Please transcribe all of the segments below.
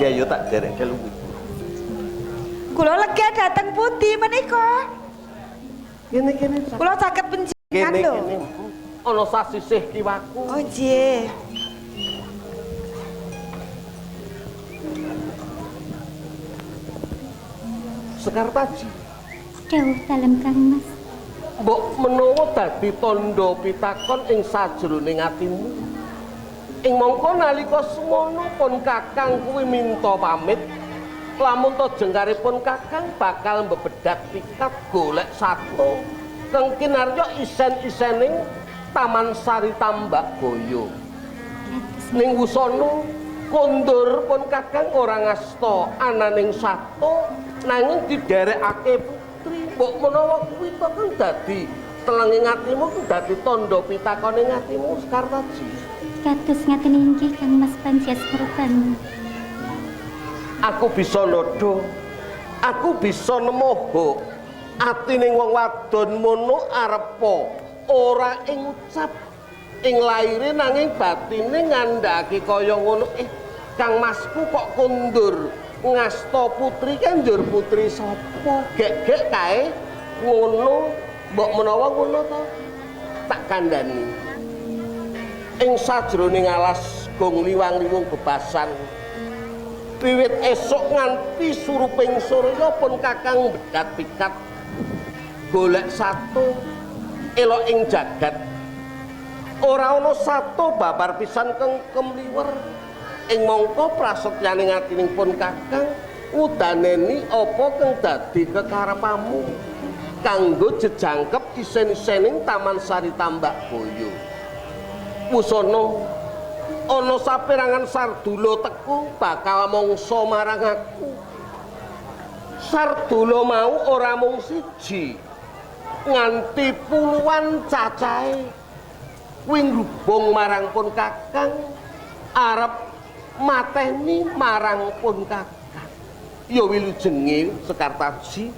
Ji ayo tak dereke luwih. Kula lega dateng pundi menika? Kene. Kula saged penjenengan lho. Kene. Ana sasisih kiwaku. Oh nggih. Sekar Taji. Dawuh dalem Kang Mas. Mbok menawa dadi tandha pitakon ing sajroning atimu. Ing mangka nalika semono pun Kakang kuwi minta pamit. Lamun to jengkaripun Kakang bakal mbebedat pikat golek sato kang kinarya isen-isening Taman Sari Tambak Boyo. Ning wusana kondur pun Kakang ora ngasta ananing sato nanging diderekake putri. Mbok menawa kuwi to kang dadi telenging atimu ku dadi tandha pitakone atimu Sekar Taji. Kados ngaten inggih Kang Mas Panji Asmurban. Aku bisa nodo, aku bisa nemoho atining wong wadon mono arepa ora ing ucap ing laire nanging batine ngandhake kaya ngono. Kang Masku kok kondur ngasta putri kan njur putri sapa? Gek-gek kae ngono, mbok menawa ngono to tak kandhani. Ing sajroning alas gong liwang-liwung bebasan wiwit esuk nganti suruping surya pun Kakang bedat pikat golek sato elok ing jagat. Ora ana sato babar pisan kang kemliwer. Ing mangka prasetyaning atining pun Kakang udaneni apa kang dadi kekarepamu kanggo jejangkep isen-isening Taman Sari Tambak Boyo. Wusana ana saperangan sardula teku bakal mangsa marang aku. Sardula mau ora mung siji, nganti puluhan cacahe. Kuwi ngrubung marang pun Kakang arep mateni marang pun Kakang. Ya wilujenge Sekar Taji.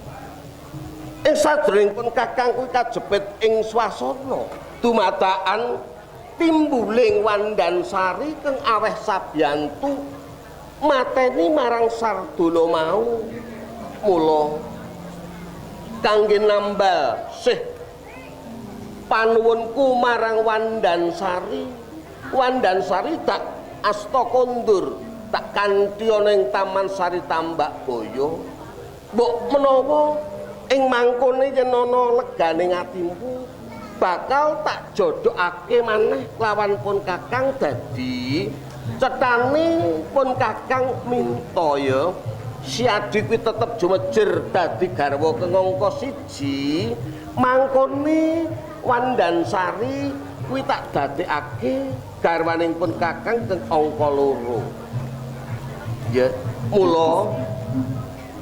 Ing sajroning pun Kakang kuwi kajepit ing swasana dumadakan timbuling Wandan Sari kang aweh Sabyantu mateni marang sardula mau. Mula kangge nambal sih panuwunku marang Wandan Sari. Wandan Sari tak asta kondur tak kanthi ana ing Taman Sari Tambak Boyo. Mbok menawa ing mangkone yen ana leganing atimu bakal tak jodhokake maneh lawan pun Kakang dadi cetane pun Kakang minta ya si Adi kuwi tetep jumejer dadi garwa kengangka siji. Mangkone Wandan Sari kuwi tak dadekake garwaning pun Kakang kang angka 2. Ya, mula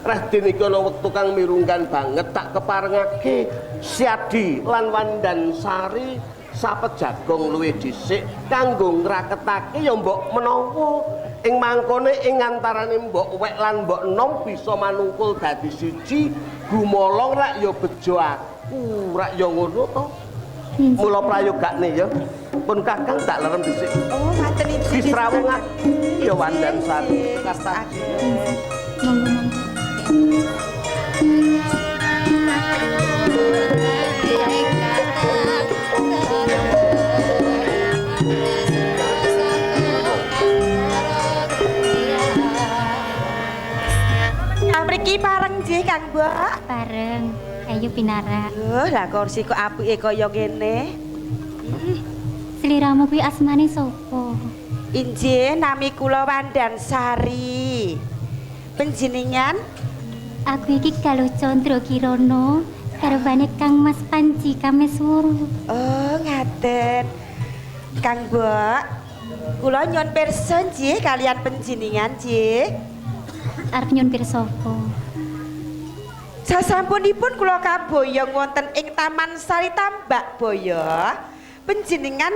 Raden iki ana wektu kang mirunggan banget tak keparengake si Adi lan Wandan Sari sapejagong luwih dhisik kanggo ngraketake ya mbok menawa ing mangkone ing antarane mbok wek lan mbok nom bisa manungkul dadi siji gumolong rak ya bejo aku rak ya ngono to. Mula prayogane ya pun Kakang tak lerem dhisik. Oh ngaten iki. Disrawungan ya Wandan Sari kata. Monggo. Mriki pareng nggih Kang Mbok. Bareng. Ayo pinarak. Lah kursi kok apike kaya kene. Sliramu kuwi asmane sapa? Injih nami kula Wandan Sari. Panjenengan? Aku iki Galuh Candra Kirana, garwane Kang Mas Panji Kameswara. Oh, ngaten. Kang Mbok, kula nyuwun pirsa nggih kalian panjenengan nggih. Arep nyuwun pirsa apa? Sasampunipun kula kaboyong wonten ing Taman Sari Tambak Boyo, panjenengan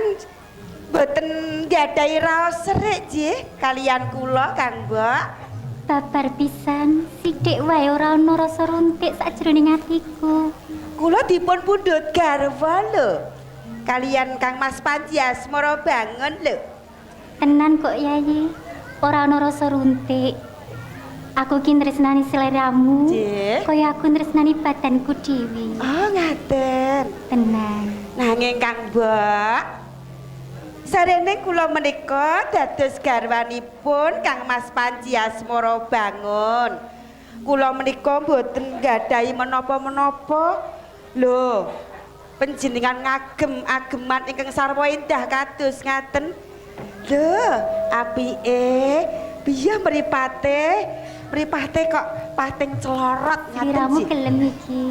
boten nggadahi raos serik nggih kalian kula Kang Mbok. Babar pisan, sithik wae ora ana rasa runtik sajroning atiku. Kula dipun pundhut garwa lho. Kalian Kang Mas Panji Asmara bangun lho. Tenan kok Yayi, ora ana rasa runtik. Aku ki tresnani seleramu. Nggih. Kaya aku tresnani badanku dhewe. Oh, ngaten. Tenang. Nanging Kang Mbok, sarene kula menika dados garwanipun Kang Mas Panji Asmara Bangun. Kula menika mboten nggadahi menapa-menapa. Lho, panjenengan ngagem-ageman ingkang sarwa indah kados ngaten. Lho, apike piye mripate kok pating celorot ngaten Sliramu sih. gelem iki.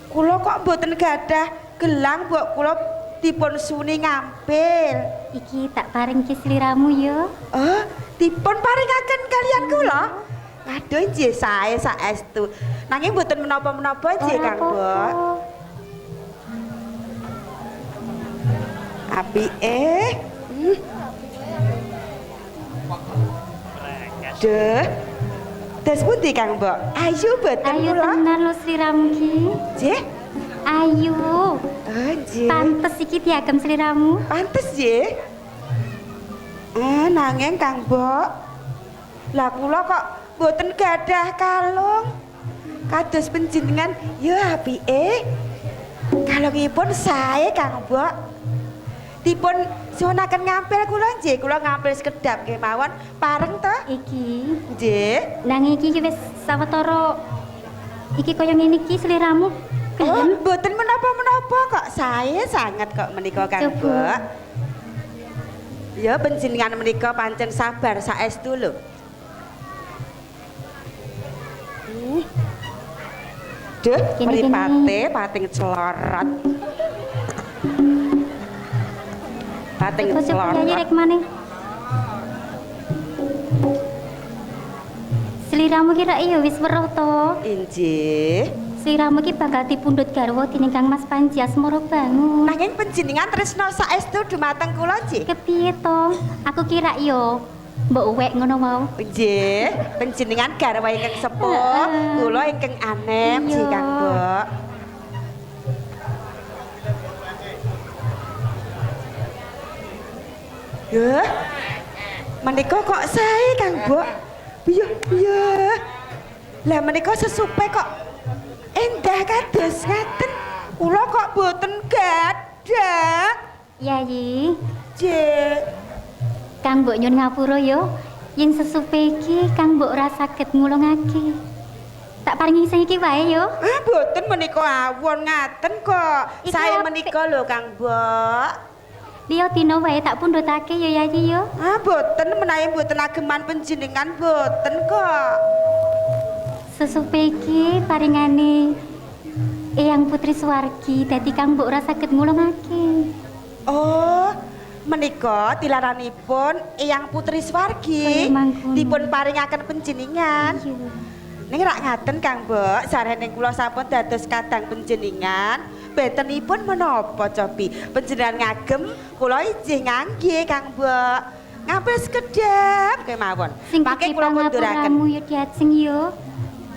Kula kok mboten gadah gelang, Mbok. Kula dipun suni ngampil. Iki tak paringke sliramu yo. Oh, dipun paringaken kalian kula? Aduh, nggih sae saestu. Nanging mboten menapa-menapa nggih, Ora Kang Mbok. apa-apa. Apike? Duh. Des pundi Kang Mbok? Ayu mboten Ayo kula? tenan lo sliramu ki. Nggih. Ayo. Oh, nggih. Pantes iki diagem sliramu. Pantes nggih. Nanging Kang Mbok, lah kula kok mboten gadah kalung. Kados panjenengan ya apike. Kalungipun sae Kang Mbok. Dipun suwunaken ngampil kula nggih, kula ngampil sekedap kemawon pareng to? Iki. Nggih. Nang iki wis sawetara. Iki kaya ngene iki sliramu. Oh, Gelem. mboten menapa-menapa kok, sae sanget kok menika Kang Coba. Mbok. Ya panjenengan menika pancen sabar saestu lho. Duh, Gini, mripate pating celorot. Pating Coba celorot. ya rek maneh. Sliramu kira iya wis weruh to. Injih. Sliramu ki bakal dipundhut garwa dening Kang Mas Panji Asmara Bangun. Nanging panjenengan tresna saestu dumateng kula nggih. Kepiye to? Aku kira iya mbok uwek ngono mau. Nggih, panjenengan garwa ingkang sepuh, kula ingkang anem Iya. nggih Kang Mbok. Ya. Menika kok sae Kang Mbok. Piye? Lah menika sesupe kok endah kados ngaten. Kula kok boten gadah. Yayi, Nggih. Kang mbok nyun ngapura yo. Yen sesupe iki Kang mbok ora saged ngulungake. Tak paringi sing iki wae yo. Boten menika awon ngaten kok. Iki Saya apik. menika lho Kang Mbok. Liya dina wae tak pundhutake yo Yayi yo. Boten menawi boten ageman panjenengan boten kok. Sesupe iki paringane Eyang Putri Suwargi dadi Kang mbok ora saged ngulungake. Oh, menika tilaranipun Eyang Putri Suwargi Kaya mangkono. dipun paringaken panjenengan. Iya. Ning rak ngaten Kang Mbok, sarene kula sampun dados kadang panjenengan. Betenipun menapa cobi? Panjenengan ngagem, kula ijih ngangge Kang Mbok. Ngampil sekedap kemawon. Sing Mangke iki kula kunduraken. pangapuramu yo diajeng yo.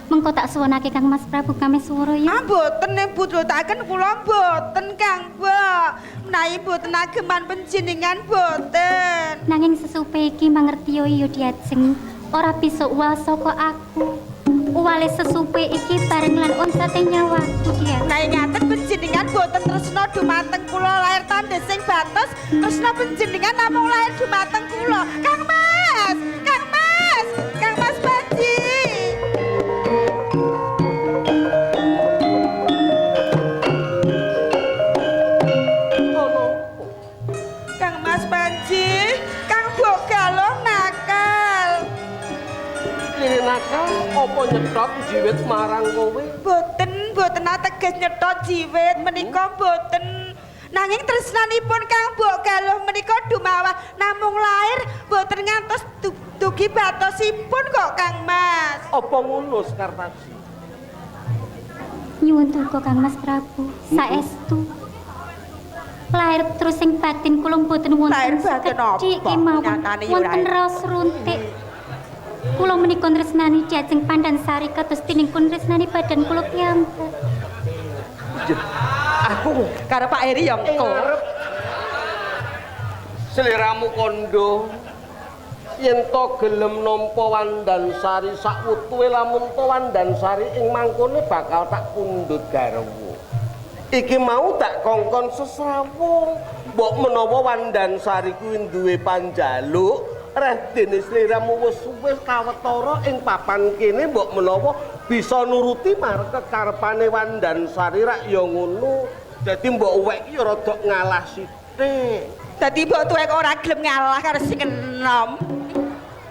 Mengko tak suwunake Kang Mas Prabu Kameswara yo. Boten ning budhutaken kula boten Kang Mbok. Menawi boten ageman panjenengan boten. Nanging sesupe iki mangerti yo diajeng. Ora bisa uwal saka aku. Uwale sesupe iki bareng lan onsate nyawaku dia. Menawi ngaten panjenengan boten tresna dumateng kula lair tandhesing batos, tresna panjenengan namung lair dumateng kula. Kang Mas! Kang Mas! Kang Mas Panji! Kang Mas Panji, Kang Mbok Galung nakal. Kene nakal apa nyedot jiwit marang kowe? Boten ateges nyethot jiwit menika boten. Nanging tresnanipun Kang Mbok Galung menika dumawah namung lair boten ngantos dugi batosipun kok Kang Mas. Apa ngono Sekartaji? Nyuwun tuga Kang Mas Prabu, saestu. Lair terus sing batin kula mboten Lair wonten batin apa? sekedhik kemawon Nyatane yo wonten ora. raos runtik. Kula menika tresnani diajeng Pandan Sari kados tiningkun tresnani badan kula piyambak. Aku Karo Pak Heri yo engko. ngarep seliramu kondo yen to gelem nampa Wandansari sak wutuhe lamun to Wandansari ing mangkone bakal tak pundhut garwa. Iki mau tak kongkon sesrawung, mbok menawa Wandansari kuwi duwe panjaluk, reh dene sliramu wis suwe kawetara ing papan kene mbok menawa bisa nuruti marang kekarepane Wandansari rak ya ngono. Dadi mbok uwek iki rada ngalah sithik. Dadi mbok tuwek ora gelem ngalah karo sing enom.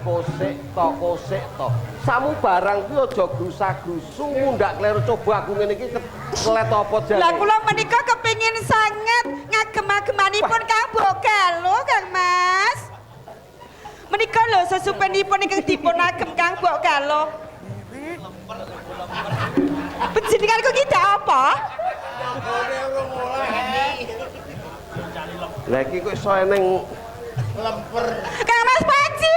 Kosek to. Samu barang kuwi aja grusak-grusu mundak kleru coba aku ngene iki kelet apa jane. Lah kula menika kepengin sanget ngagem-agemanipun Kang Bogal lho Kang Mas. Menika lho sesupenipun ingkang dipun agem Kang Bogal lho. Panjenengan kok kita apa? Lah iki kok iso eneng lemper. Kang Mas Panji.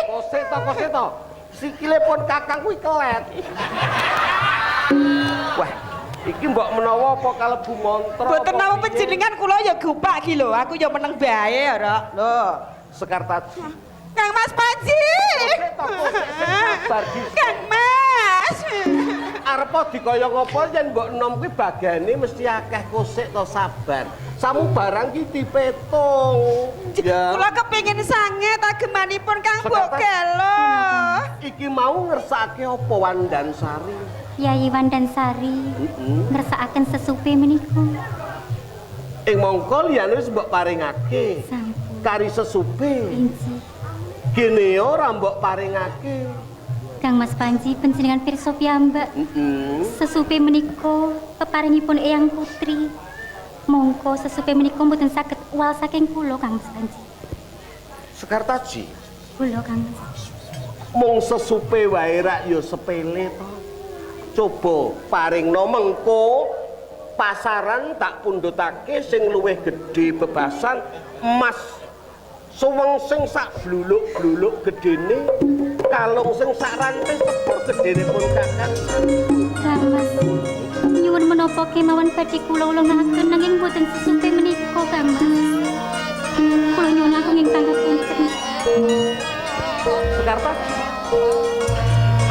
Kosek to. Sikile pun kakang kuwi kelet. Wah, iki mbok menawa apa kalebu mantra. Mboten nawa panjenengan kula ya gupak iki lho, aku ya meneng bae ya, Rok. Lho, Sekartaji. Kang Mas Panji. Sabar di. Kang Mas. Arep dikaya ngapa yen mbok enom kuwi bagane mesti akeh kosek to sabar. Samu barang ki dipetung. Ya. Kula kepengin sanget agemanipun Kang Sekarang- Bogal lho. Iki mau ngersake apa Wandansari? Yayi Wandansari ngersakaken sesupe menika. Ing mongko liyane wis mbok paringake. Sampun. Kari sesupe. Inji. Gene ora mbok paringake. Kang Mas Panji panjenengan pirsa piyambak. Sesupe menika peparingipun Eyang Putri. Mongko sesupe menika mboten saged uwal saking kula Kang Mas Panji. Sekartaji. Kula Kang Mas. Mung sesupe wae rak ya sepele to. Coba paringno mengko pasaran tak pundhutake sing luwih gedhe bebasan emas suweng sak bluluk-bluluk gedene kalung sing sak ranting sepur gedene pun kakang. Kang Mas. Nyuwun menapa kemawon badhe kula ulungaken nanging boten sesupe menika Kang Mas. Kula nyuwun agung ing pangapunten. Sekartaji.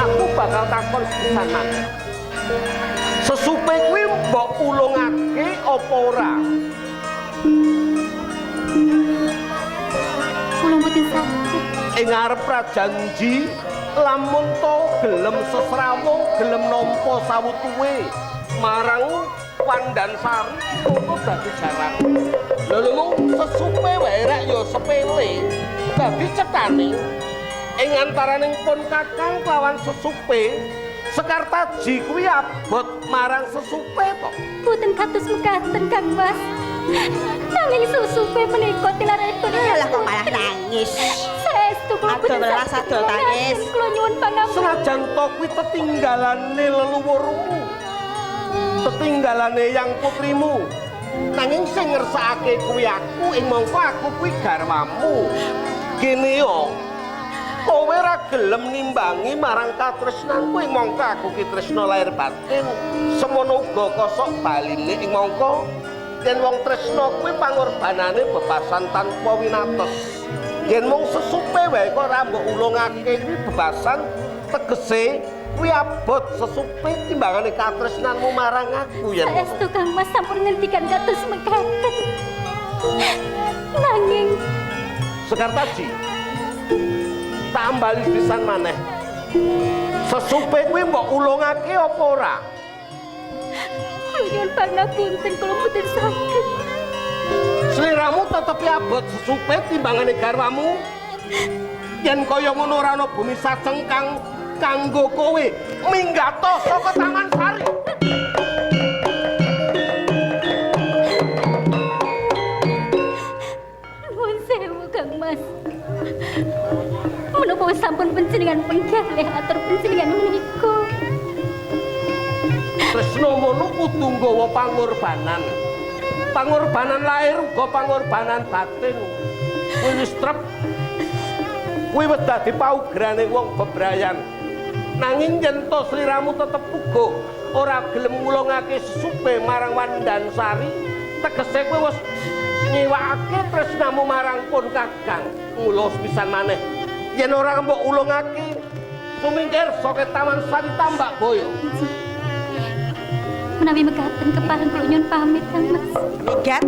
Aku bakal takon sepisan maneh. Sesupe kuwi mbok ulungake apa ora? Kula mboten saged. Ing arep prajanji lamun to gelem sesrawung gelem nampa sawutuhe marang Wandansari ngono dadi jarak. Lha mung sesupe wae rak ya sepele dadi cetane ing antaraning pun kakang lawan sesupe Sekartaji kuwi abot marang sesupe to. Boten kados mekaten Kang Mas. Nanging sesupe menika tilaripun. Lah kok malah nangis. Saestu kula boten Adoh saged sadol tangis. Kula nyuwun pangapunten. Senajan to kuwi tetinggalane leluhurmu. Tetinggalane yang putrimu. Nanging sing ngersakake kuwi aku ing mongko aku kuwi garwamu. Kene yo. Kowe ora gelem nimbangi marang katresnanku ing mongko aku ki tresna lair batin. Semono uga kosok baline ing mongko yen wong tresna kuwi pangorbanane bebasan tanpa winates. Yen mung sesupe wae kok ora mbok ulungake kuwi bebasan tegese kuwi abot sesupe timbangane katresnanmu marang aku yen. Saestu Kang Mas sampun ngendikan kados mekaten. Nanging Sekartaji. Tambali pisan maneh. Sesupe kuwi mbok ulungake apa ora? kula nyuwun pangapunten kula mboten saged. Sliramu tetep abot sesupe timbangane garwamu. Yen kaya ngono ora ana bumi sajeng kanggo kowe minggato saka Taman Sari. Nuwun sewu Kang Mas. Menapa sampun panjenengan penggalih atur panjenengan menika. Tresna mono kudu nggawa pangorbanan. Pangorbanan lair uga pangorbanan batin. Kuwi wis trep. Kuwi wis dadi paugerane wong bebrayan. Nanging yen to sliramu tetep uga ora gelem ngulungake sesupe marang Wandansari, tegese kowe wis nyiwakake tresnamu marang pun kakang. Mula pisan maneh yen ora mbok ulungake sumingkir saka Taman Sari Tambak Boyo. Menawi mekaten kepareng kula nyuwun pamit Kang Mas. Minggat.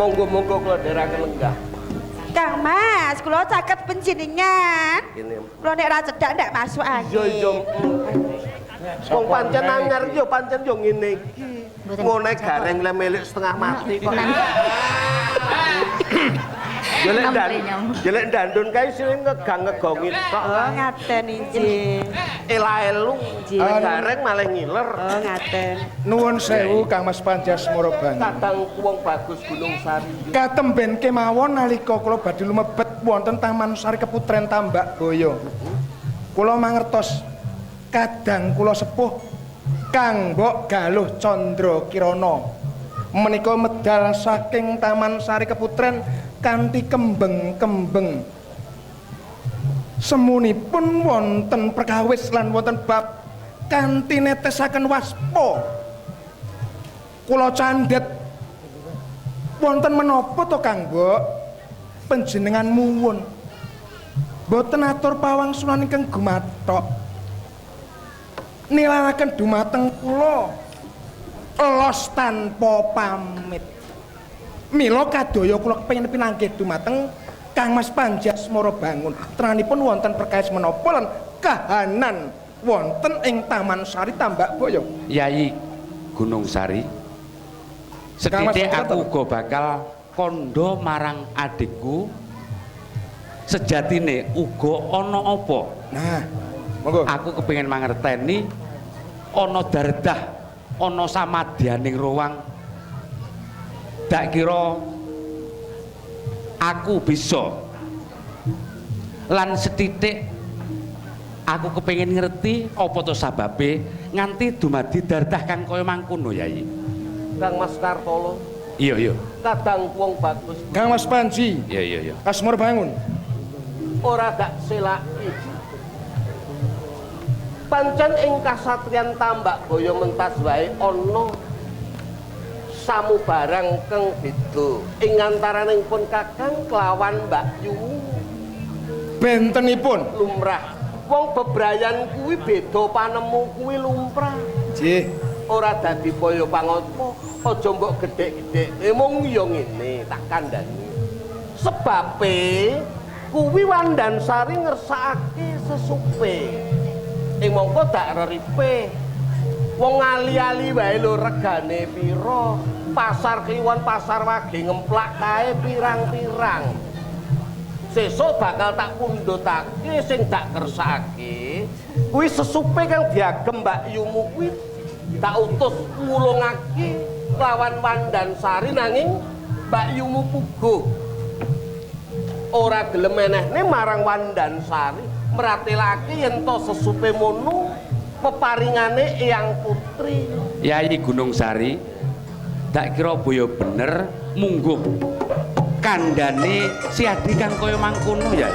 Monggo-monggo kula dherekaken lenggah. Kang Mas, kula caket panjenengan. Kene. Kula nek ra cedhak ndak masuk angin. Yo. Wong pancen anyar yo pancen yo ngene iki. Ngene gareng le milik setengah mati kok. Jelek dandun kae sing ngegang-ngegongi tok. Oh, ngaten injih. Ela-elu gareng malah ngiler. Oh, ngaten. Nuwun sewu Kang Mas Panjasmara Bangun. Kadang wong bagus Gunung Sari. Katemben kemawon nalika kula badhe lumebet wonten Taman Sari Keputren Tambak Boyo. Kula mangertos kadang kula sepuh Kang Mbok Galuh Candra Kirana menika medal saking Taman Sari Keputren kanthi kembeng-kembeng. Semunipun wonten perkawis lan wonten bab kanthi netesaken waspa. Kula candhet wonten menapa to Kang Mbok panjenengan muwun boten atur pawangsulan ingkang gumathok nilaraken dumateng kula elos tanpa pamit. Mila kadaya kula kepengin pinanggih dumateng Kang Mas Panjasmara Bangun trenanipun wonten perkawis menapa lan kahanan wonten ing Taman Sari Tambak Boyo. Yai Gunung Sari, sethithik aku uga bakal kandha marang adikku. Sejatine uga ana apa? Nah, monggo. Aku kepengin mangerteni ana dardah, ana samadyaning ruwang. Dak kira aku bisa lan sethithik aku kepengin ngerti apa to sababe nganti dumadi dardah kang kaya mangkono Yai. Kang Mas Kartolo. Iya. Kadang wong bagus. Kang Mas Panji. Iya. Asmara Bangun. Ora gak selaki. Pancen ing kasatriyan Tambak Boyo mentas wae ana samu barang kang beda ing antaranipun Kakang kelawan Mbak Yu. Bentenipun Lumrah. Wong bebrayan kuwi beda panemu kuwi lumrah. nggih. Ora dadi kaya pangopo, aja mbok gedhek-gedhek. Mung ya ngene tak kandhani. Sebabe kuwi Wandansari ngersakake sesupe. Ing mongko dak reripe. Wong ali-ali wae lho regane pira. Pasar kliwon pasar wage ngemplak kae pirang-pirang. Sesuk bakal tak pundhutake sing dak kersake. Kuwi sesupe kang diagem Mbak Yumu kuwi tak utus ngulungake lawan Wandansari nanging Mbak Yumu puguh. Ora gelem menehne marang Wandansari meratelake yen to sesupe mono peparingane Eyang Putri. Yai Gunung Sari, tak kira boyo bener mungguh kandhane si Adi kang kaya mangkono Yai.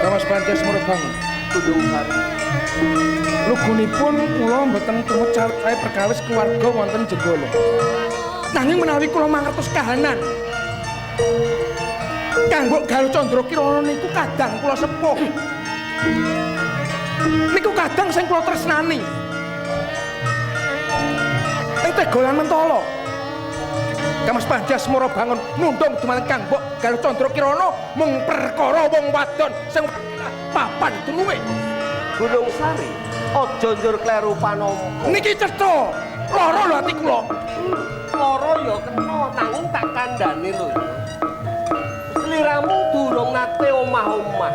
Kang Mas Panjasmara Bangun. Gunung Sari. Lugunipun kula mboten tumut cawet perkawis keluarga wonten Jenggala. Nanging menawi kula mangertos kahanan Kang Mbok Galuh Candra Kirana niku kadang kula sepuh. Niku kadang sing kula tresnani. Ing Tegalan Mentala. Kang Mas Panjasmara Bangun nundung dumateng Kang Mbok Galuh Candra Kirana mung perkara wong wadon sing papan tunuwe. Gunung Sari, aja njur kleru panampa. Niki cetha, lara lho ati kula. Lara ya kena nanging tak kandhani lho. Sliramu durung nate omah-omah.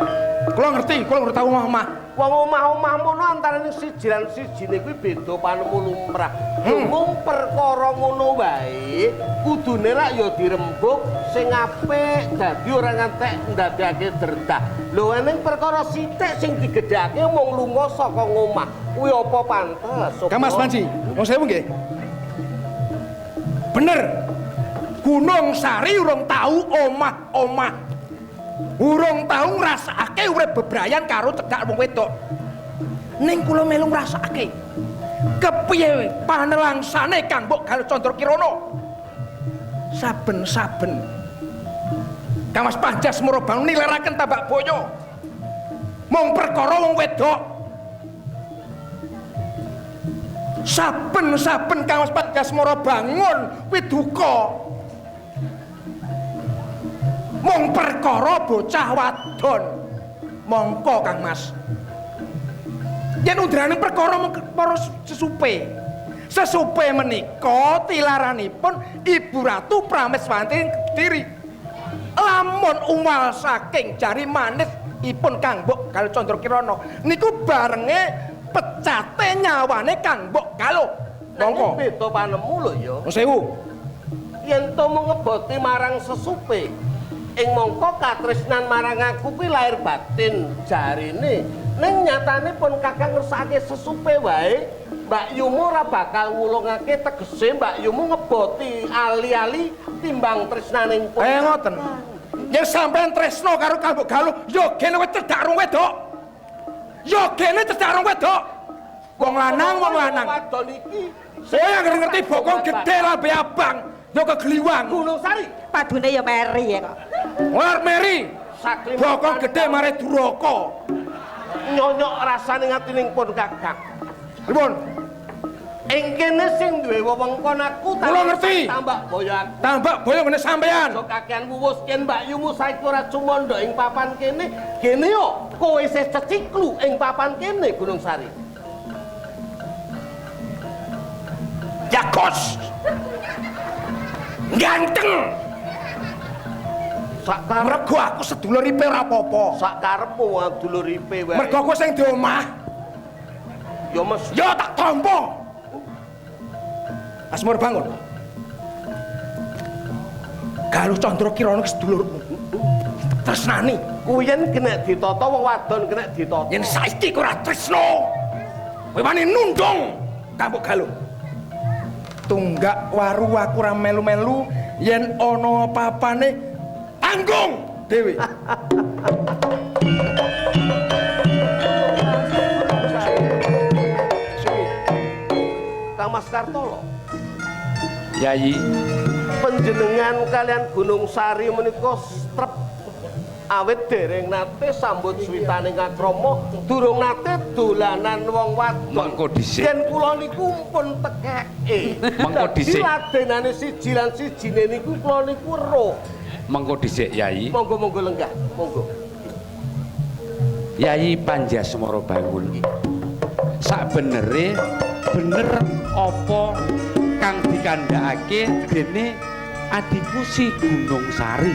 Kula ngerti tahu omah-omah. Wong omah-omah mono antaraning siji lan sijine kuwi beda panemu lumrah. Mung perkara ngono wae, kudune lak ya dirembug sing apik dadi ora ngantek ndadekake derdah. Lho ening perkara sithik sing digedhake mung lunga saka ngomah. Kuwi apa pantes? Kang Mas Panji, wong sewu nggih. Bener. Gunung Sari urung tau omah-omah. Urung tau ngrasakake urip bebrayan karo cedhak wong wedok. Ning kula melu ngrasakake. Kepiye panelangsane Kang Mbok Galuh Candra Kirana? Saben-saben Kang Mas Panjas Morobangun nileraken Tambak Boyo. Mung perkara wong wedok. Saben-saben Kang Mas Panjas Morobangun kuwi duka. Mung perkara bocah wadon. Mongko Kang Mas. Yen undraning perkara mung para sesupe. Sesupe menika tilaranipun Ibu Ratu Prameswati Kediri. Lamun umal saking jari manis ipun Kang Mbok Galuh Candra Kirana niku barenge pecate nyawane Kang Mbok Galuh. Monggo beda panemu lho ya. Wong sewu. Yen to ngeboti marang sesupe ing mongko katresnan marang aku kuwi lahir batin jarine. Ning nyatane pun Kakang ngersakake sesupe wae, Mbak Yumu ora bakal ngulungake tegese Mbak Yumu ngeboti ali-ali timbang tresnaning pun. Ngoten. Yen sampean tresno karo Kang Mbok Galuh, ya gene wis cedhak rung wedok. Ya gene cedhak rung wedok. Wong lanang. Wadon iki Saya ngerti bokong gede lambe abang, yo kegeliwang. Gunung Sari. Padune ya meri ya kok. War meri. Saklim Bokong gede mare duraka. Nyonyok rasane ngatining pun Kakang. Pripun? Ing kene sing duwe wewengkon aku Kula ngerti. Tambak Boyo aku. Tambak Boyo ngene sampean. So kakean wuwus yen Mbak Yumu saiki ora cumandha ing papan kene, gene yo kowe isih ceciklu ing papan kene Gunung Sari. Yakos. Ganteng. Mergo aku sedulur ipe ora apa-apa. Sak karepmu wong dulur ipe wae. Mergo kowe sing di omah. Ya mes Ya tak tampa. Asmur bangun. Galuh Candra Kirana sedulurmu. Tresnani. kuwi yen kena ditata wong wadon kena ditata. Yen saiki kowe ora tresno. Kowe wani nundung Tambak Galuh. Tunggak waru aku ora melu-melu yen ana apa-apane tanggung dhewe. Kang Mas Kartolo. Yayi, Panjenengan kalian Gunung Sari menika strep awit dereng nate sambut switaning akrama, durung nate dolanan wong wadon. Mengko dhisik. Yen kula niku pun tekeke. Mengko dhisik. Ladenane siji lan sijine niku kula niku roh. Mengko dhisik Yayi. Monggo-monggo lenggah, monggo. Yayi Panjasmara Bangun. Sakbenere bener apa kang dikandhakake dene adiku si Gunung Sari.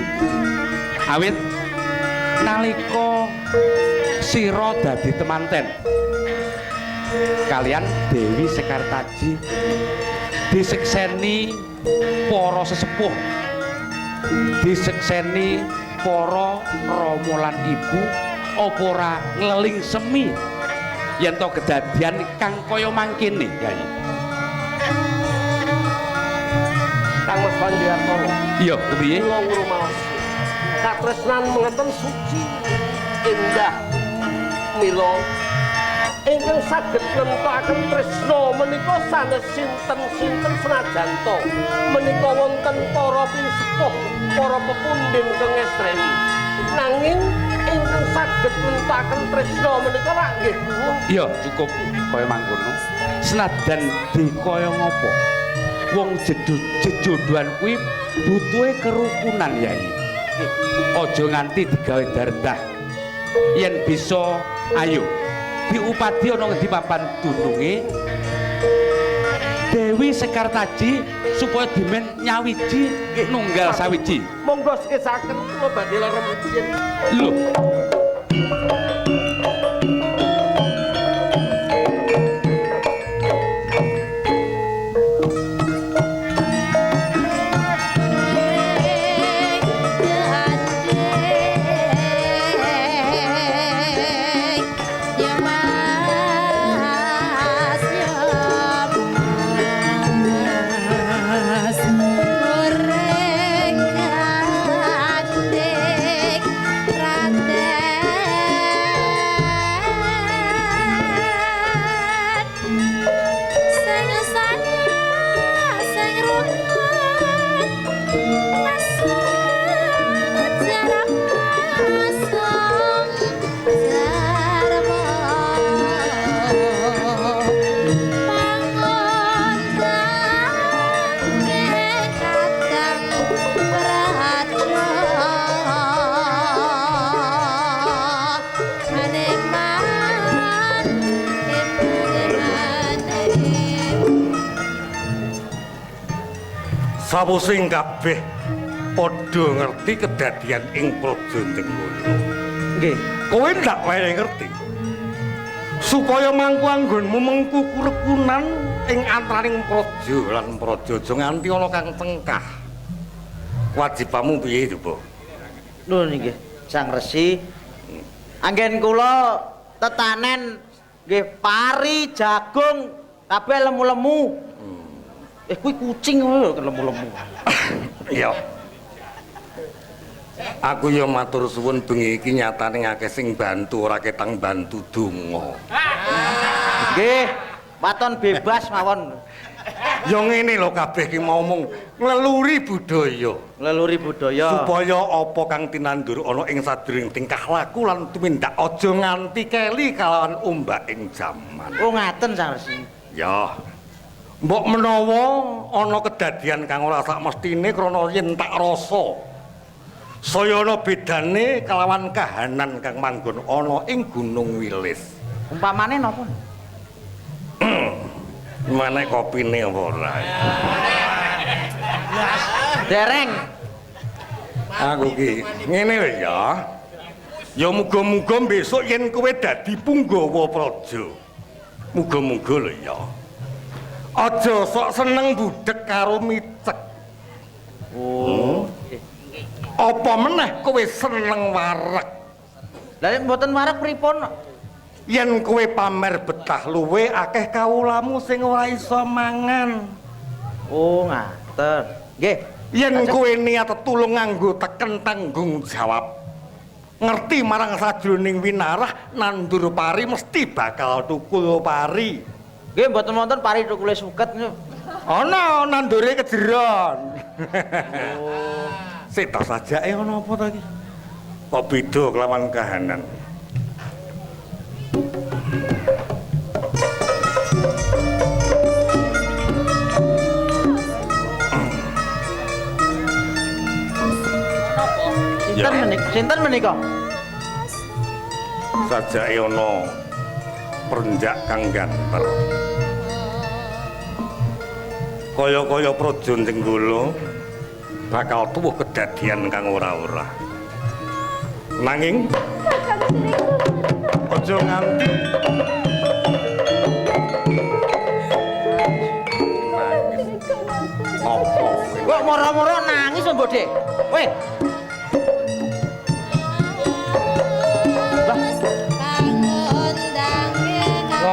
Awit nalika sira dadi temanten kalian Dewi Sekartaji disekseni para sesepuh, disekseni para rama lan ibu apa ora ngleling semi yen to kedadian kang kaya mangkene Yayi. Kang Mas Pandiartono. Iya, kepriye? Kula ngrumaos. Katresnan mengeten suci, indah, mila ingkang saged nemtokaken tresna menika sanes sinten-sinten senajan to menika wonten para pinsepuh, para pepundhen ingkang estremi. Nanging ingkang saged nemtokaken tresna menika rak nggih kula. Iya, cukup kaya mangkono. Senajan dikaya ngapa? Wong jejodohan kuwi butuhe kerukunan Yayi. Aja nganti digawe dardah. Yen bisa ayo diupadi ana ngendi papan dununge Dewi Sekartaji supaya dimen nyawiji nunggal sawiji. Monggo sekesaken kula badhe lerem yen. Lho. Sawusing kabeh padha ngerti kedadian ing Praja Tenggala. Nggih. Kowe ndak wae ngerti. Supaya mangku anggonmu mengku kurekunan ing antaraning praja lan praja aja nganti ana kang cengkah. Wajibamu piye, Dupa? Lho nggih, Sang Resi. Anggen kula tetanen nggih pari, jagung, kabeh lemu-lemu. Kuwi kucing lho lemu-lemu. Iya. Aku ya matur suwun bengi iki nyatane akeh sing bantu ora ketang bantu donga. Nggih, waton bebas mawon. Ya ngene lho kabeh ki ngomong ngleluri budaya. Leluri budaya. Supaya apa kang tinandur ana ing sadurunge tingkah laku lan tumindak aja nganti keli kalawan ombak ing jaman. Oh ngaten Sang Resi. Ya. Mbok menawa ana kedadian kang ora sak mestine krana yen tak rasa saya ana bedane kalawan kahanan kang manggon ana ing Gunung Wilis. Umpamane napa? Manek kopine apa ora? Dereng. Aku ki ngene lho ya. Ya muga-muga besok yen kowe dadi punggawa praja. Muga-muga lho ya. Aja sok seneng budhek karo micek. Oh. Apa meneh kowe seneng wareg? Lah mboten wareg pripun? Yen kowe pamer betah luwe akeh kawulamu sing ora iso mangan. Oh ngaten. Nggih. Yen kowe niat tulung nganggo teken tanggung jawab. Ngerti marang sajroning winarah nandur pari mesti bakal tukul pari. Nggih mboten wonten pari tukule suket. Ana nandure kejeron. Oh. Sik tas sajake ana apa ta iki? Kok beda kelawan kahanan. Sinten menika? Sajake ana perenjak kang ganter. Kaya-kaya Praja Tenggala bakal tuwuh kedadian kang ora-ora. Nanging aja nganti apa Kok moro-moro nangis Mbok Dik? Weh.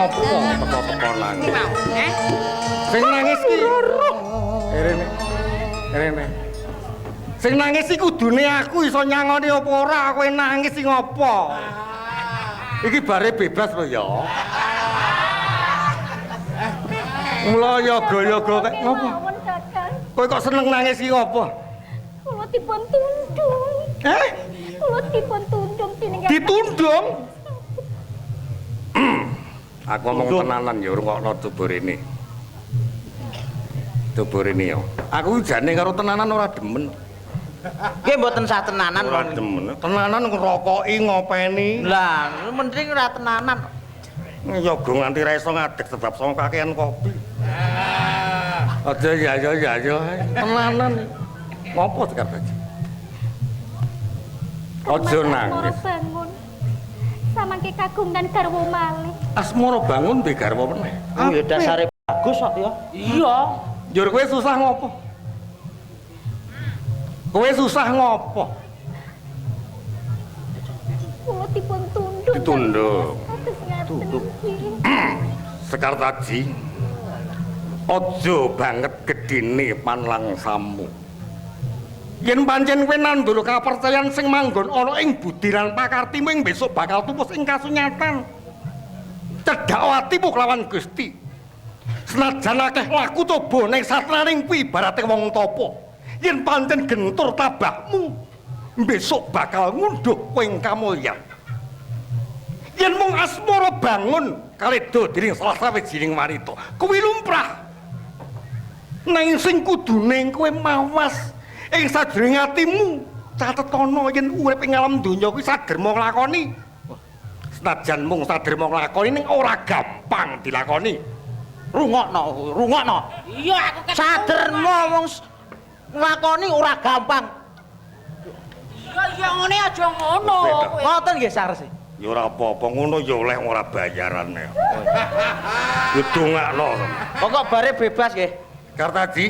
ngopo teko-teko nangis. Sing nangis ki Rene. Sing nangis iki kudune aku iso nyangoni apa ora, kowe nangis sing ngopo? Iki bare bebas lho ya. Mula yoga-yoga kek ngopo? Kowe kok seneng nangis iki ngopo? Kula dipun tundung. Kula dipun tundung dening Ditundung? Aku ngomong tenanan ya rungokno Tuburene. Tuburene ya. Aku jane karo tenanan ora demen. Nggih mboten sah tenanan. Ora demen. Tenanan ngerokoki ngopeni. Lah, mending ora tenanan. Yoga nganti ra iso ngadeg sebab song kakean kopi. Aja ya. Tenanan. Ngopo Sekar Baji? Aja nangis. bangun. Samangke kagungan garwa malih. Asmara bangun be garwa meneh. Oh ya dasare bagus kok ya. Iya. Njur kowe susah ngopo? Kowe susah ngopo? Kula dipun tundung. Ditundung. Tundung. Sekar Taji. Aja banget gedene panlangsamu. Yen pancen kowe nandur kapercayan sing manggon ana ing budi lan pakartimu ing besok bakal tumpus ing kasunyatan. Cedhak atimu kelawan Gusti. Senajan akeh laku coba ning satraning kuwi ibarate wong tapa. Yen pancen gentur tabahmu, besok bakal ngunduh kowe ing kamulyan. Yen mung asmara bangun kaleda dening salah sawijining wanita, kuwi lumrah. Nanging sing kudune kowe mawas ing sajroning atimu catetana yen urip ing alam donya kuwi saderma nglakoni. Senajan mung saderma nglakoni ning ora gampang dilakoni. Rungokno. Iya aku saderma wong nglakoni ora gampang. Ya ngene aja ngono. Ngoten nggih sarese. Ya ora apa-apa ngono ya oleh ora bayarane. Didongakno. Pokok bare bebas nggih. Kartaji.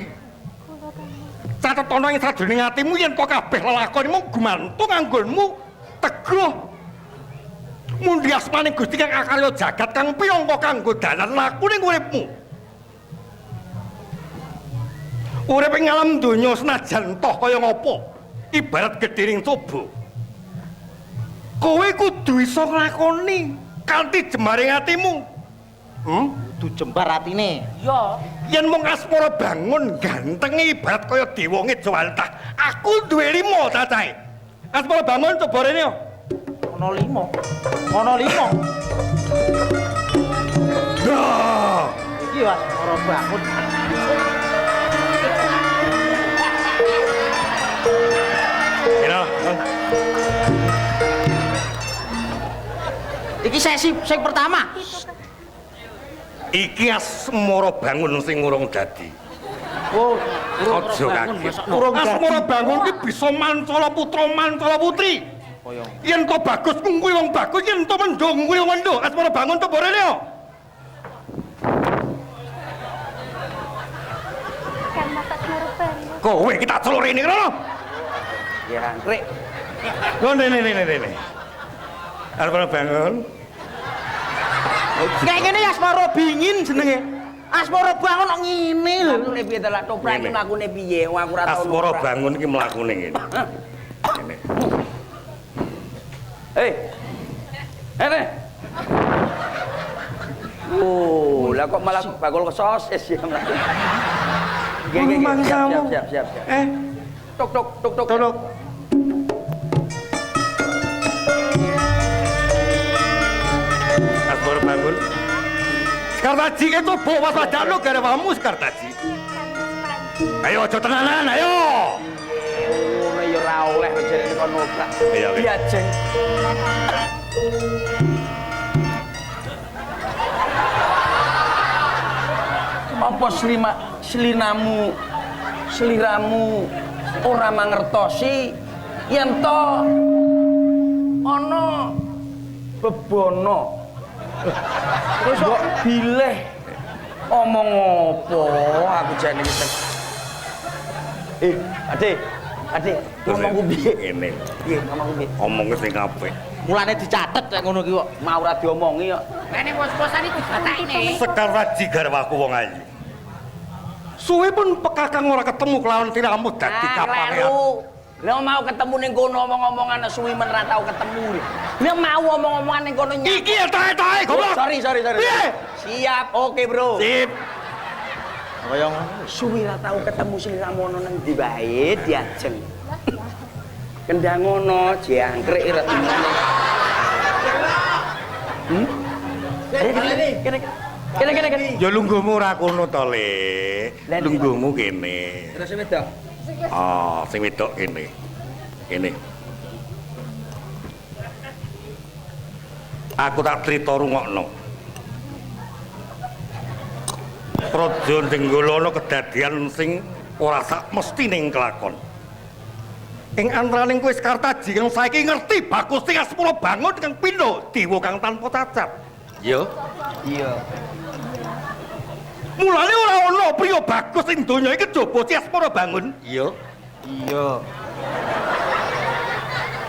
Catet ana ing sajroning atimu yen kok kabeh lelakonmu gumantung anggonmu teguh. Mundi asmaning Gusti kang akarya jagat kang piyangka kanggo dalan laku ning uripmu. Urip ing alam donya senajan toh kaya ngapa ibarat gedhiring coba. Kowe kudu iso nglakoni kanthi jembaring atimu. Kudu jembar atine. Ya. Yen mung asmara bangun ganteng ibarat kaya dewa ngejawantah. Aku duwe 5 cacahe. Asmara bangun coba rene yo. Ana 5. Ana 5. Dah. Iki Mas ora bangun. Ira. Iki sesi sing pertama. Iki asmara bangun sing urung dadi. Oh, Aja kaget. urung dadi. Asmara bangun ki bisa mancala putra mancala putri. Kaya Yen to bagus kuwi wong bagus, yen to mendung kuwi wong mendung. Asmara bangun to borene yo. Kan masak ngerupen. Kowe iki tak celuk rene ngono. ya angkrek. Ngene. Asmara bangun. Kayak ngene ya asmara bingin jenenge. Asmara bangun kok ngene lho. Lakune piye to lak toprak iki Ngene. lakune piye? Wong aku ora tau. Asmara noprak. bangun iki mlakune ngene. Ngene. Hei. Oh, lah kok malah bakul ke sosis ya. Siap. Tuk. Tolong. Asmara bangun. Sekartaji itu bawa waspadakno garewamu Sekartaji. Ayo aja tenanan, ayo. Ngono ya ora oleh jenenge kon noprak. Iya, oke. Iya, Jeng. Apa seliramu ora mangertosi yen to ana bebono. Terus kok bilih omong apa aku jane iki. Adik, ngomongku piye? Ngene. Piye ngomongku piye? Omongke sing apik. Mulane dicatet nek ngono ki kok. Mau ora diomongi kok. Nek bos-bosan iku batakne. Sekartaji garwaku wong ayu. Suwe pun pekakang ora ketemu kelawan tiramu dadi kapange. Lah mau ketemu ning kono omong-omongan suwi men ra tau ketemu. Lah mau omong-omongan ning kono nyapa. Iki tae goblok. Sorry. Piye? Siap, oke, Bro. Sip. Kaya ngono. Suwi ra tau ketemu sliramu ono nang ndi wae diajeng. Kendang ngono, jangkrik ira temene. Kene. Ya lungguhmu ora kono to, Le. Lungguhmu kene. Terus wedok. Ah, sing wedok kene. Kene. Aku tak crita rungokno. Praja Jenggala ana kedadian sing ora sak mestining kelakon. Ing antaraning kowe Sekartaji kang saiki ngerti bagus sing asmara bangun kang pindho dewa kang tanpa cacat. Yo. Iya. Mulane ora ana priya bagus ing donya iki kejaba si asmara bangun. Iya.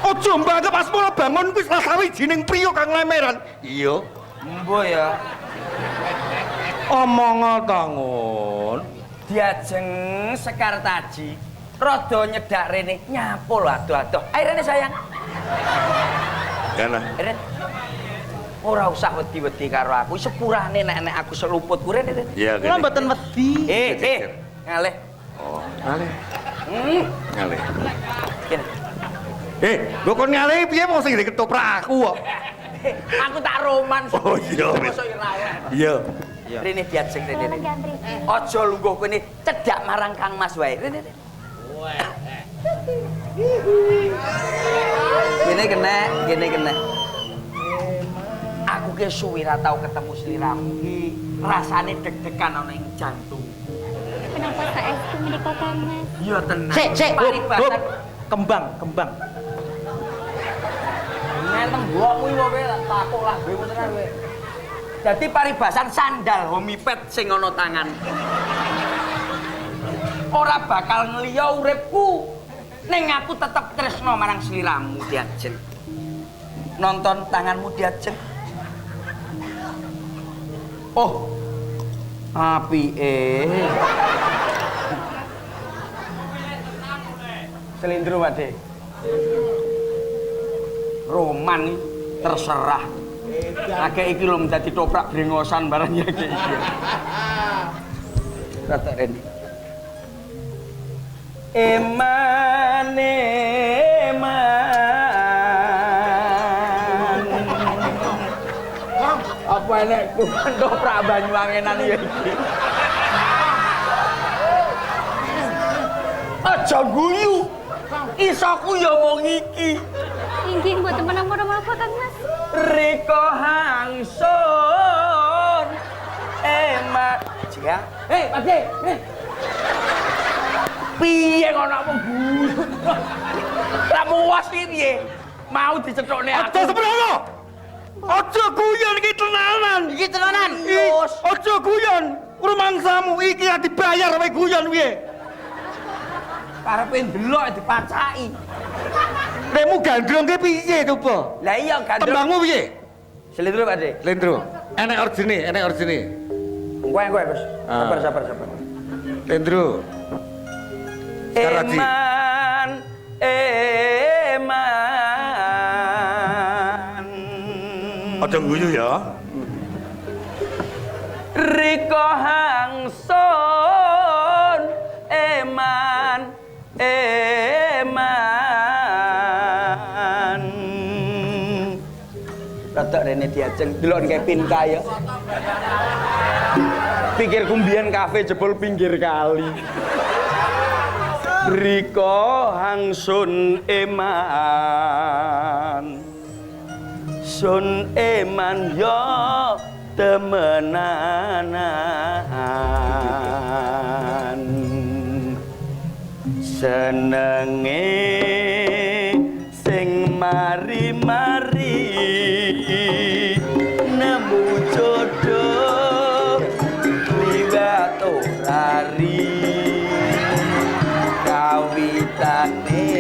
Aja mbanggep asmara bangun kuwi salah sawijining priya kang lemeran. Iya. Embo ya. Omong ta ngon. Diajeng Sekartaji rada nyedak rene nyapu lho adoh-adoh. Ayo rene sayang. Kana. Rene. Ora usah wedi-wedi karo aku. Sepurane nek aku seluput ku rene. Iya, Kula mboten wedi. Ngalih. Oh, ngalih. Hmm. Ngalih. Kene. Lho kon ngalih piye mong sing diketoprak aku kok? Aku tak roman. Oh iya. Mosok ora oleh. Iya. Rene diajeng rene. Aja lungguh kene cedhak marang Kang Mas wae. Rene. Gene kena. Aku ki suwi ra tau ketemu sliramu ki. Rasane deg-degan ana ing jantung. menapa saestu menika Kang Mas? Ya tenang. Sik, Hub. Paribasan. Kembang. Nenteng mbokmu iki wae takok lah kowe tenan kowe. Dadi paribasan sandal homipet sing ana tangan. Ora bakal ngeliya uripku. Ning aku tetep tresno marang sliramu Diajeng. Nonton tanganmu Diajeng. Oh. Apike. Selindro, Pakde. Roman iki terserah. Akeh iki lho dadi toprak brengosan barang ya iki. Rata Reni. Eman. Apa enek toprak Banyuwangenan ya iki. Aja guyu. Isoku ya mung iki. Inggih mboten menapa-napa Kang Mas. Riko hangsun emak ya. Hei Pakde, piye ngono apa guyu? Lah muwas piye? Mau dicethukne aku. Aja seprono. Aja guyon iki tenanan. Iki tenanan. Yus. Aja guyon. Rumangsamu iki ati bayar wae guyon piye? Karepe ndelok dipacaki. Remu gandrongke piye coba? Lah iya gandrung. Tembangmu piye? Selindro Pakde. Lendro. Enek origine. Kowe Gus. Sabar. Lendro. Eman. Aja guyu ya. Riko hangsun eman. Rada rene Diajeng delok Kevin kaya. Pikir kumbian kafe jebol pinggir kali. Riko hangsun eman. Sun eman yo temenanan. Senenge sing mari-mari nemu jodoh liwat orari kawitane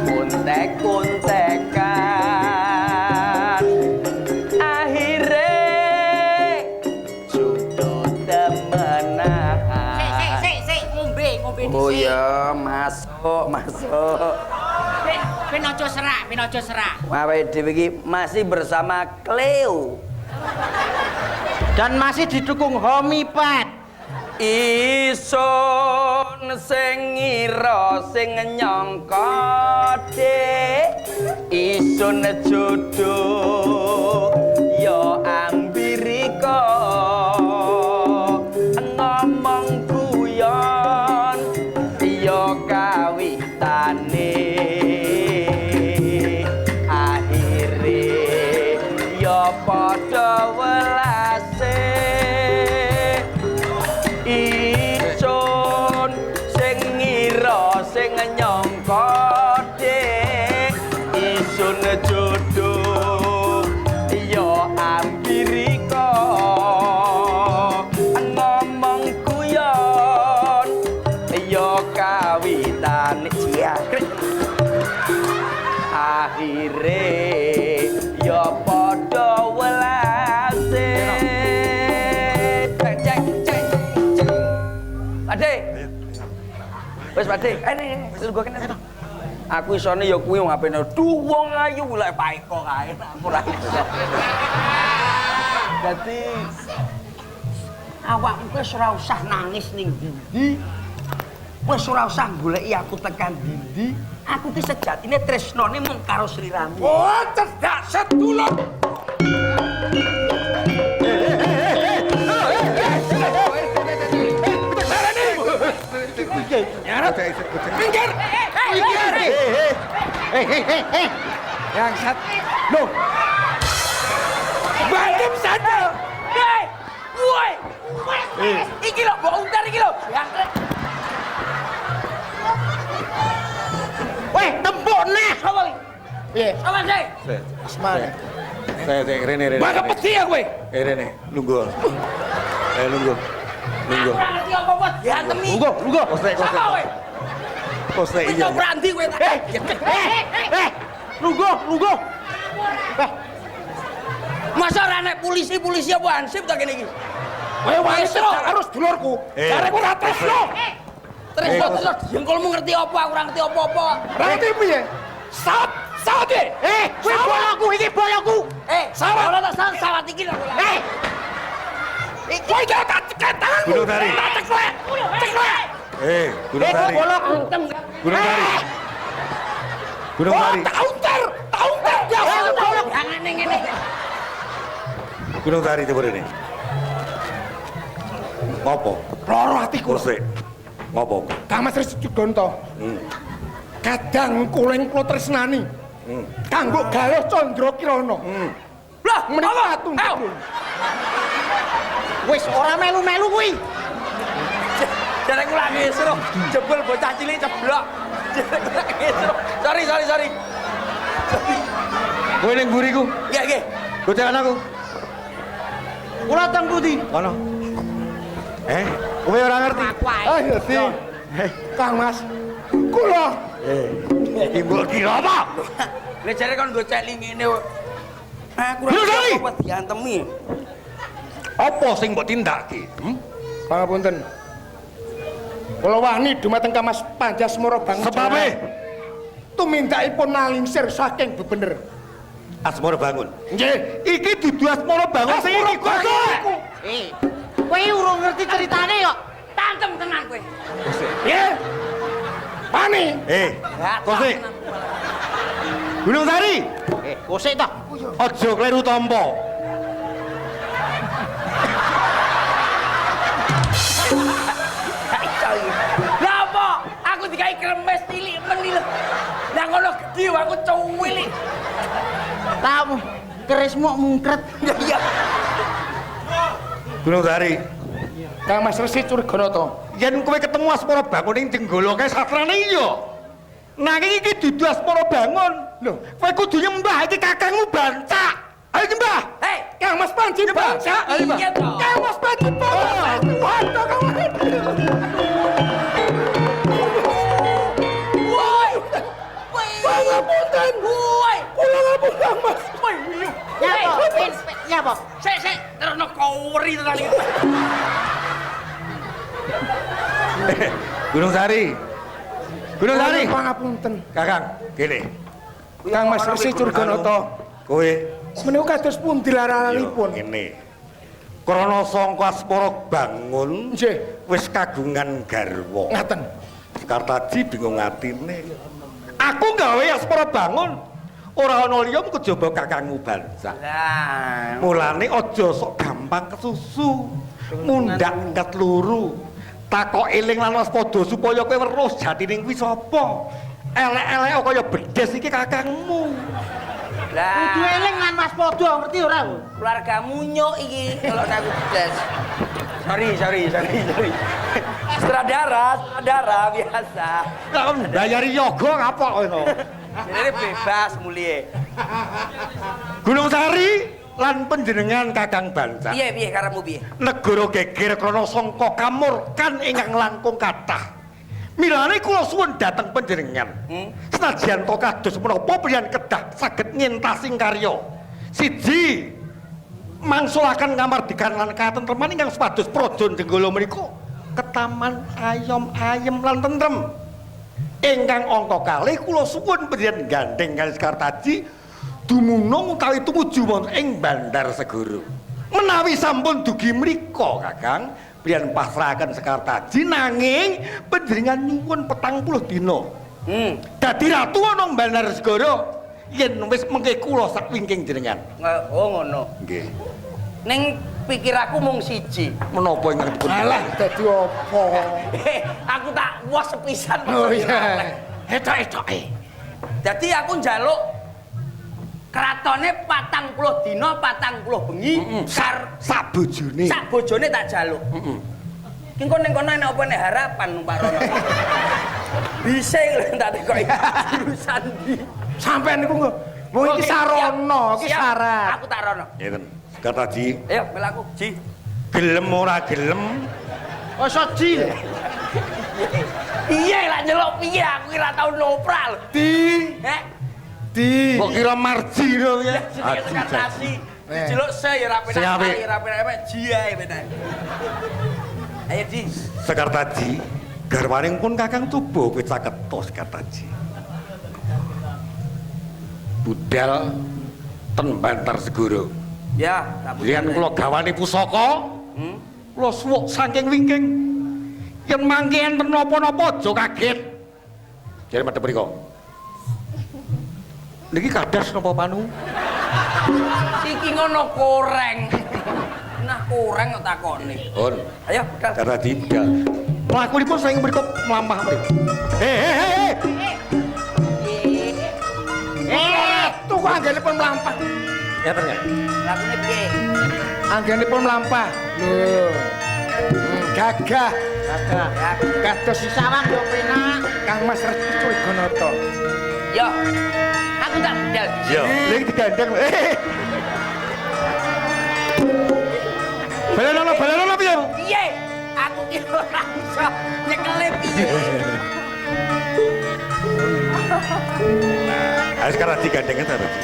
kontek-kontekan akhire jodoh temenan. Sik, ngombe Oh ya, masuk. Ben aja serak. Awake dhewe iki masih bersama Cleo. Dan masih didukung homipet. Isun sing ngira sing nyangka Dik. Isun jodoh ya ambirika. Ngomong guyon ya kawitane. Akhire ya padha welase. Icun sing ngira sing nyangka Dik. Isun jodoh ya ambirika. Ngomong guyon ya kawitane ciakrik. Akhire ya padha welase. Cek. Pakde. Wis Pakde, ini terus gua kene. Aku isone ya kuwi wong apene duh wong ayu lek paeko kae aku ora iso. Dadi awakmu wis ora usah nangis ning ndi. Wis ora usah goleki aku tekan ndi. Aku ki sejatine tresnane mung karo sliramu. Oh, cerdak sedulur. Minggir. Yang sat. Loh. Bandim sadar. Hei, woi. Iki lho mbok untar jangkrik. Weh, tembok neh. Sapa iki? Piye? Sapa sih? Asmane. Saya rene. Maka peti ya kowe. Rene, lungguh. Lungguh. Aku ora ngerti apa-apa diantemi. Lungguh. Kosek. Sapa kowe? Kosek Wis iya. coba ndi kowe? Lungguh. Masa ora nek polisi apa hansip ta kene iki? Kowe wae harus dulurku. Jare kowe ora tresno. Terus jengkolmu ngerti apa? Aku ora ngerti apa-apa. Ngerti piye? Sawat e. Kowe boloku iki boloku. Sawat ora tak sawat iki lho. Kowe jangan tak cekek tanganmu. Gunung Sari. Tak cek kowe. Gunung Sari. Boloku. Gunung Sari. Gunung Sari. Tak unter dia. Jangan ngene. Gunung Sari coba ini. Ngopo? Loro atiku. Kosek. Ngopo? Kang Mas Resi Cugonto. Kadang kuleng kula tresnani. Kanggo galuh Candra Kirana. Lah, Menika tunduk. Wis ora melu-melu kuwi. Jare kula ngesro, jebul bocah cilik ceblok. Sorry. Kowe ning mburiku. Nggih. Gocekan aku. Ora teng pundi? Kono. Kowe ora ngerti. Ah iya sih. Kang Mas. Kula. Iki mbok kira apa? Lah jare kon gocek ngene kok. Aku ora Gunung Sari. apa diantemi. Apa sing mbok tindakke? Pangapunten. Kula wani dumateng Kang Mas Panjasmara Bangun. Sebabe tumindakipun nalingsir saking bebener. Asmara Bangun. Nggih. Iki dudu Asmara Bangun sing iki gosok. Kowe urung ngerti ceritane kok. Tantem tenan kowe. Piye? Pani. Kosek. Gunung Sari. Kosek ta. Aja kleru tampa. Lah apa? Aku dikai kremes cilik menil. Lah ngono gedhi aku cuwilik. Tamu kerismu mungkret. Ya. Gunung Sari. Kang Mas Resi Curiganoto. Yen kowe ketemu Asmara Bangun ning jenggala kae satrane iya. Nanging iki dudu Asmara Bangun. Lho, kowe kudu nyembah iki kakangmu Bancak. Ayo nyembah. Hei, Kang Mas Panji Bancak. Ayo, Pak. iya toh. Kang Mas Panji Bancak. Tuhan to Kang Mas. Woi. Pangapunten. Woi. Kula ngapun Kang Mas. Woi. Ya apa? Sik, terusno koweri tenan iki. Gunung Sari. Gunung Sari. Pangapunten. Kakang, kene. Kang Mas Resi Curiganoto. Kowe Menika kados pundi laranipun? ngene. Krana sangka Asmara Bangun Nggih. wis kagungan garwa. Ngaten. Kartaji bingung atine. Aku gawe Asmara Bangun. Ora ana liya kejaba kakangmu Bancak. Lah, Mulane aja sok gampang kesusu. Mundhak ketluru. Takok eling lan waspada supaya kowe weruh jatine kuwi sapa. Elek-elek kaya bedes iki kakangmu. Kudu lah. eling lan waspada ngerti ora? Keluargamu nyuk iki kalau aku bedes. Sorry. Sutradara biasa. Lah kon mbayari yoga ngapok kowe. Jadi bebas mulie. Gunung Sari lan panjenengan Kakang Bancak. Piye karepmu piye? Negara geger krana sangka kamurkan ingkang langkung kathah. Milane kula suwun dhateng panjenengan. Senajan to kados menapa priyan kedah saged ngentasing karya. Siji mangsulaken kamardikan lan katentreman ingkang supados praja jenggala menika ketaman ayem lan tentrem. Ingkang angka kalih kula suwun panjenengan gandeng kalih Kartaji dumunung utawi tumuju wonten ing Bandar Segoro. Menawi sampun dugi mriku Kakang, priyan pasrahaken Sekartaji nanging panjenengan nyuwun 40 dina. Dadi ratu ana ing Bandar Segoro. Yen wis mengke kula sak wingking jenengan. Oh ngono. Nggih. Ning pikir aku mung siji. Menapa ingkang dipun? Alah dadi apa? Aku tak puas sepisan. Oh iya. Etok-etoke. Jadi aku njaluk kratone 40 dina 40 bengi Sak bojone. sak bojone tak jaluk. Ki engko ning kono enak apa nek harapan Pak Rono. Bisa lho tak tekoki jurusan ndi. Sampeyan niku nggo. Wong iki sarana, iki syarat. Aku tak rono. Ngeten. Kartaji, Ayo melaku, Ji. gelem ora gelem Oso Ji. Iya lak nyeluk piye aku ora tau noprak lho. Heh. kok kira marji lho ya. Jenenge sekartasi. Diceluk se ya ra penak, Ji ae penak. Ayo Ji. Sekartaji, garwaning pun Kakang Tuba kowe caketos Sekartaji. Budal ten Bantar Segoro. Ya, tak Lian kula gawani pusaka. Kula suwuk saking wingking. Yen mangke enten napa-napa aja kaget. Jare madhep mriku. Niki kadas napa panu? Iki ngono koreng. Nah koreng kok takoni. On. Ayo, budal. Kartaji budal. Mlakunipun saking mriku mlampah mriku. Hei. Tuh kok anggenipun mlampah. Ya ternyata. Lakune piye? Anggenipun mlampah. Lho. Gagah. Kados Sawang yo penak. Kang Mas Resi Wiganata. Yo. Aku tak budal. Yo. Lagi digandeng. Balanono piye? Piye? Aku ki ora iso nyekele piye. Harus Kartaji gandengnya Kartaji.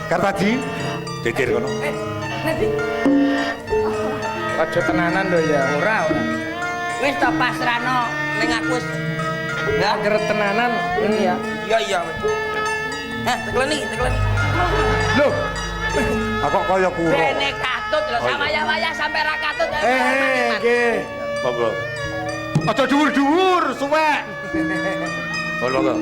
Kartaji, jejer kono. Nanti Aja tenanan lho ya. ora. Wis to pasrano ning aku wis. Ya, Angger tenanan ini ya. iya. Tekleni. Lho, Aku kaya kuro. Bene katut lho, Oh, iya. samaya-waya sampe ra katut. nggih. Monggo. Aja dhuwur-dhuwur, suwek. Monggo.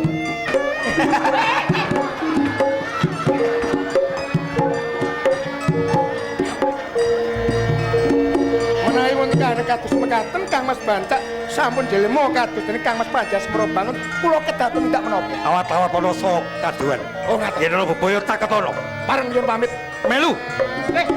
Menawi wonten kana kados mekaten Kang Mas Bancak sampun dilemo kados dene Kang Mas Prajas Probangun kula kedah tumindak menapa. Awat-awat ana sok kaduan. Oh ngaten. Yen ana bebaya tak ketono. Pareng nyuwun pamit. Melu. Wis,